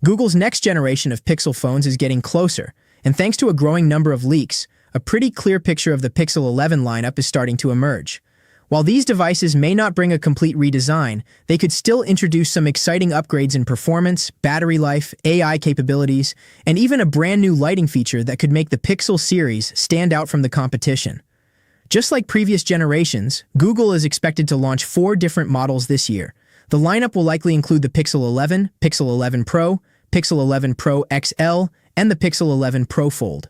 Google's next generation of Pixel phones is getting closer, and thanks to a growing number of leaks, a pretty clear picture of the Pixel 11 lineup is starting to emerge. While these devices may not bring a complete redesign, they could still introduce some exciting upgrades in performance, battery life, AI capabilities, and even a brand new lighting feature that could make the Pixel series stand out from the competition. Just like previous generations, Google is expected to launch 4 different models this year. The lineup will likely include the Pixel 11, Pixel 11 Pro, Pixel 11 Pro XL, and the Pixel 11 Pro Fold.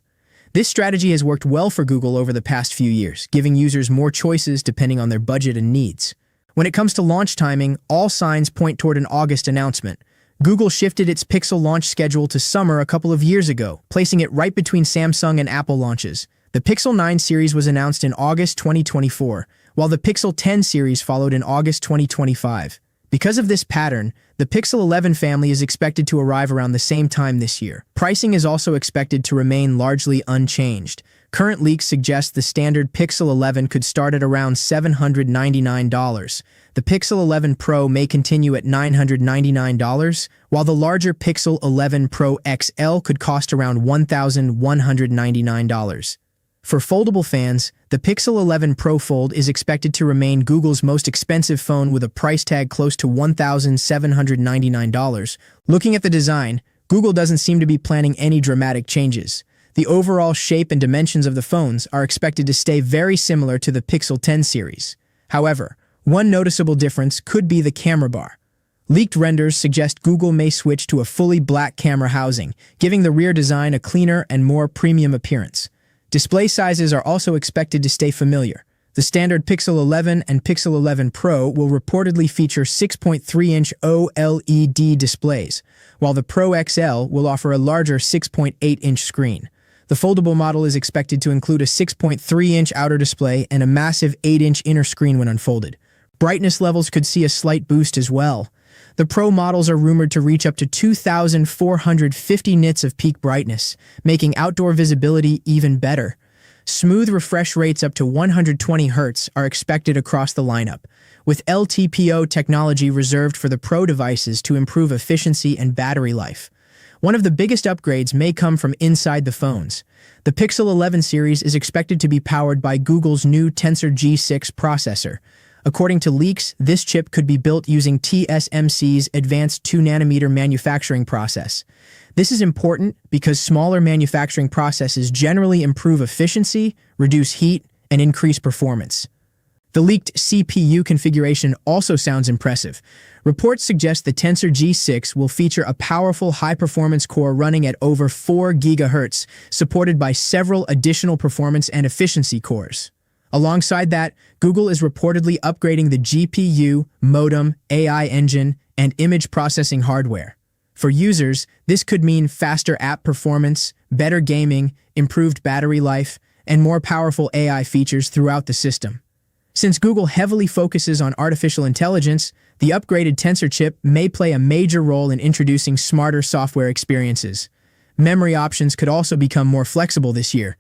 This strategy has worked well for Google over the past few years, giving users more choices depending on their budget and needs. When it comes to launch timing, all signs point toward an August announcement. Google shifted its Pixel launch schedule to summer a couple of years ago, placing it right between Samsung and Apple launches. The Pixel 9 series was announced in August 2024, while the Pixel 10 series followed in August 2025. Because of this pattern, the Pixel 11 family is expected to arrive around the same time this year. Pricing is also expected to remain largely unchanged. Current leaks suggest the standard Pixel 11 could start at around $799. The Pixel 11 Pro may continue at $999, while the larger Pixel 11 Pro XL could cost around $1,199. For foldable fans, the Pixel 11 Pro Fold is expected to remain Google's most expensive phone with a price tag close to $1,799. Looking at the design, Google doesn't seem to be planning any dramatic changes. The overall shape and dimensions of the phones are expected to stay very similar to the Pixel 10 series. However, one noticeable difference could be the camera bar. Leaked renders suggest Google may switch to a fully black camera housing, giving the rear design a cleaner and more premium appearance. Display sizes are also expected to stay familiar. The standard Pixel 11 and Pixel 11 Pro will reportedly feature 6.3-inch OLED displays, while the Pro XL will offer a larger 6.8-inch screen. The foldable model is expected to include a 6.3-inch outer display and a massive 8-inch inner screen when unfolded. Brightness levels could see a slight boost as well. The Pro models are rumored to reach up to 2,450 nits of peak brightness, making outdoor visibility even better. Smooth refresh rates up to 120 Hz are expected across the lineup, with LTPO technology reserved for the Pro devices to improve efficiency and battery life. One of the biggest upgrades may come from inside the phones. The Pixel 11 series is expected to be powered by Google's new Tensor G6 processor. According to leaks, this chip could be built using TSMC's advanced 2nm manufacturing process. This is important because smaller manufacturing processes generally improve efficiency, reduce heat, and increase performance. The leaked CPU configuration also sounds impressive. Reports suggest the Tensor G6 will feature a powerful high-performance core running at over 4 GHz, supported by several additional performance and efficiency cores. Alongside that, Google is reportedly upgrading the GPU, modem, AI engine, and image processing hardware. For users, this could mean faster app performance, better gaming, improved battery life, and more powerful AI features throughout the system. Since Google heavily focuses on artificial intelligence, the upgraded Tensor chip may play a major role in introducing smarter software experiences. Memory options could also become more flexible this year.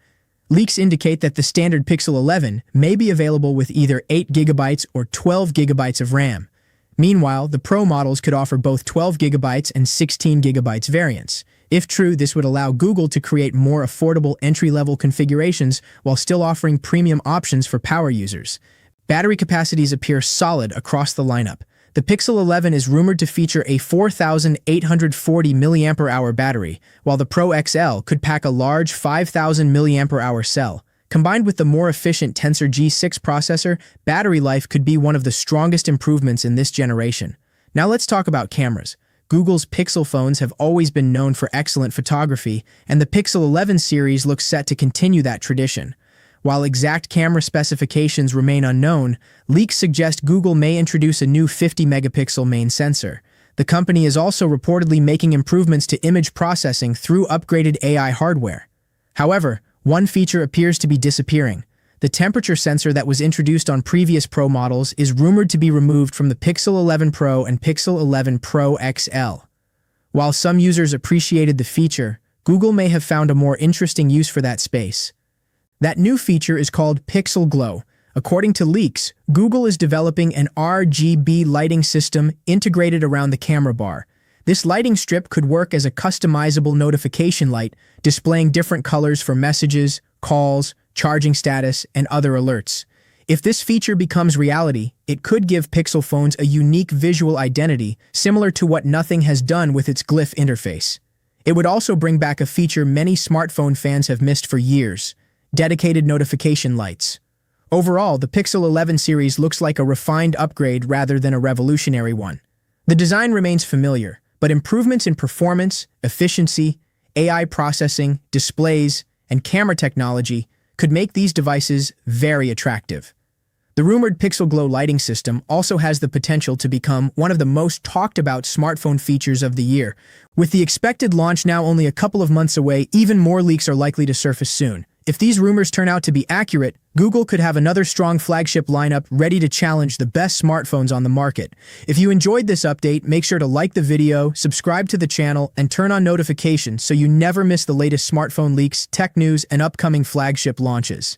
Leaks indicate that the standard Pixel 11 may be available with either 8 GB or 12 GB of RAM. Meanwhile, the Pro models could offer both 12 GB and 16 GB variants. If true, this would allow Google to create more affordable entry-level configurations while still offering premium options for power users. Battery capacities appear solid across the lineup. The Pixel 11 is rumored to feature a 4,840 mAh battery, while the Pro XL could pack a large 5,000 mAh cell. Combined with the more efficient Tensor G6 processor, battery life could be one of the strongest improvements in this generation. Now let's talk about cameras. Google's Pixel phones have always been known for excellent photography, and the Pixel 11 series looks set to continue that tradition. While exact camera specifications remain unknown, leaks suggest Google may introduce a new 50-megapixel main sensor. The company is also reportedly making improvements to image processing through upgraded AI hardware. However, one feature appears to be disappearing. The temperature sensor that was introduced on previous Pro models is rumored to be removed from the Pixel 11 Pro and Pixel 11 Pro XL. While some users appreciated the feature, Google may have found a more interesting use for that space. That new feature is called Pixel Glow. According to leaks, Google is developing an RGB lighting system integrated around the camera bar. This lighting strip could work as a customizable notification light, displaying different colors for messages, calls, charging status, and other alerts. If this feature becomes reality, it could give Pixel phones a unique visual identity, similar to what Nothing has done with its Glyph interface. It would also bring back a feature many smartphone fans have missed for years: dedicated notification lights. Overall, the Pixel 11 series looks like a refined upgrade rather than a revolutionary one. The design remains familiar, but improvements in performance, efficiency, AI processing, displays, and camera technology could make these devices very attractive. The rumored Pixel Glow lighting system also has the potential to become one of the most talked about smartphone features of the year. With the expected launch now only a couple of months away, even more leaks are likely to surface soon. If these rumors turn out to be accurate, Google could have another strong flagship lineup ready to challenge the best smartphones on the market. If you enjoyed this update, make sure to like the video, subscribe to the channel, and turn on notifications so you never miss the latest smartphone leaks, tech news, and upcoming flagship launches.